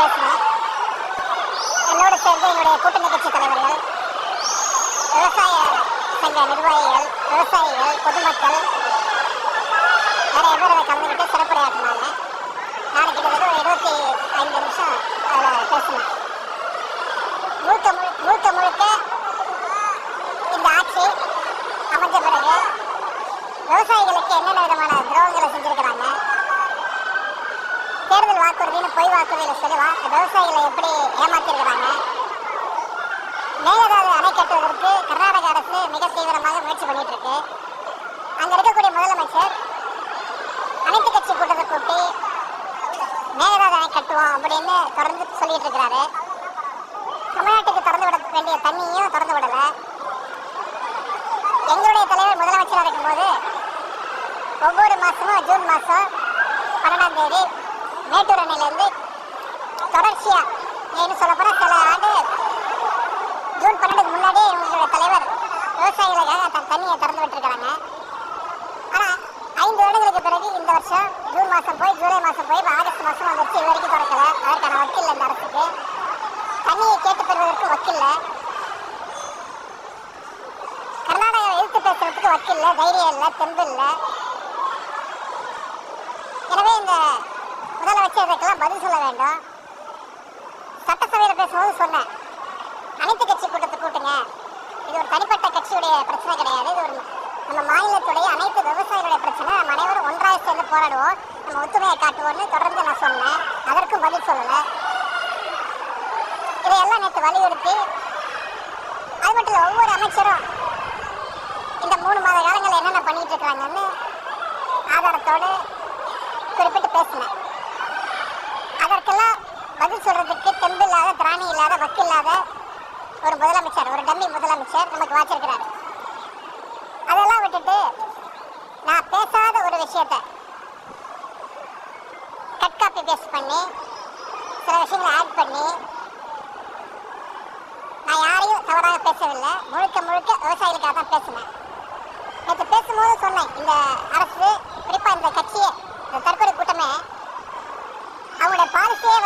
பேசினேன். என்னோடு சேர்ந்து என்னுடைய கூட்டணி கட்சி தலைவர்கள், விவசாய சங்க நிர்வாகிகள், விவசாயிகள், பொதுமக்கள் நிறைய பேர் அதை கலந்துக்கிட்டு சிறப்புரையாற்றினாங்க. நான் கிட்டத்தட்ட ஒரு 25 நிமிஷம் அதில் பேசினேன். முழுக்க முழுக்க இந்த ஆட்சி அமைஞ்ச பிறகு விவசாயிகளுக்கு என்னென்ன விதமான துரோகங்களை செஞ்சுருக்கிறாங்க, தேர்தல் வாக்குறுதின்னு பொய் வாக்குறுதிகளை சொல்லி விவசாயிகளை எப்படி ஏமாற்றிருக்கிறாங்க, மேகதாது அணை கட்டுவதற்கு கர்நாடக அரசு மிக தீவிரமாக முயற்சி பண்ணிட்டு இருக்கு. அங்க இருக்கக்கூடிய முதலமைச்சர் அனைத்து கட்சி கூட்டத்தை கூட்டி மேகதாது அணை கட்டுவோம் அப்படின்னு தொடர்ந்து சொல்லிட்டு இருக்கிறாரு. தமிழ்நாட்டுக்கு திறந்து விட வேண்டிய தண்ணியும் திறந்து விடல. எங்களுடைய தலைவர் முதலமைச்சராக இருக்கும்போது ஒவ்வொரு மாசமும் ஜூன் மாசம் 12ஆம் தேதி மேட்டூர் அணையிலிருந்து தொடர்ச்சியா ஏன்னு சொல்லப்போனா சில ஆண்டு ஜூன் 12க்கு முன்னாடியே இவங்களுடைய தலைவர் விவசாயிகளுக்காக தண்ணியை திறந்து விட்டுருக்காங்க. ஆனா 5 வருடங்களுக்கு பிறகு இந்த வருஷம் ஜூன் மாசம் போய் ஜூலை மாசம் போய் ஆகஸ்ட் மாசம் வந்துச்சு, இது வரைக்கும் திறக்கல. அதற்கான வக்கில்லை, இந்த அரசுக்கு தண்ணியை கேட்டு பெறுவதற்கு வக்கில்ல, கர்நாடகாவை எதிர்த்து பேசுறதுக்கு வக்கில்ல, தைரியம் இல்லை, தெம்பு இல்லை. எனவே இந்த முதலமைச்சர் இதுக்கெல்லாம் பதில் சொல்ல வேண்டும். சட்டசபையில் பேசும்போது சொன்னேன், அனைத்து கட்சி கூட்டத்தை கூட்டுங்க, இது ஒரு தனிப்பட்ட கட்சியுடைய பிரச்சனை கிடையாது, இது ஒரு நம்ம மாநிலத்துடைய அனைத்து விவசாயிகளுடைய பிரச்சனை, நம்ம அனைவரும் ஒன்றாக சேர்ந்து போராடுவோம், நம்ம ஒத்துமையை காட்டுவோம்னு தொடர்ந்து நான் சொன்னேன். அதற்கும் பதில் சொல்லலை. இதையெல்லாம் நேற்று வலியுறுத்தி, அது மட்டும் இல்லை, ஒவ்வொரு அமைச்சரும் இந்த 3 மாத காலங்களில் என்னென்ன பண்ணிட்டு இருக்கிறாங்கன்னு ஆதாரத்தோடு குறிப்பிட்டு பேசினேன். அதற்கெல்லாம் பதில் சொல்றதுக்கு தெம்பு இல்லாத, திராணி இல்லாத, வக்கில்லாத ஒரு முதலமைச்சர், ஒரு டம்மி முதலமைச்சர் நமக்கு வாச்சிருக்கிறார். அதெல்லாம் விட்டுட்டு நான் பேசாத ஒரு விஷயத்த கட் காப்பி பேஸ்ட் பண்ணி சில விஷயங்களை ஆட் பண்ணி, நான் யாரையும் தவறாக பேசவில்லை, முழுக்க முழுக்க விவசாயிகளுக்காக தான் பேசினேன். நேற்று பேசும்போது சொன்னேன், இந்த அரசு குறிப்பா இந்த கட்சியை, இந்த தற்கொலை கூட்டமே அவங்களுடைய பாலிசியே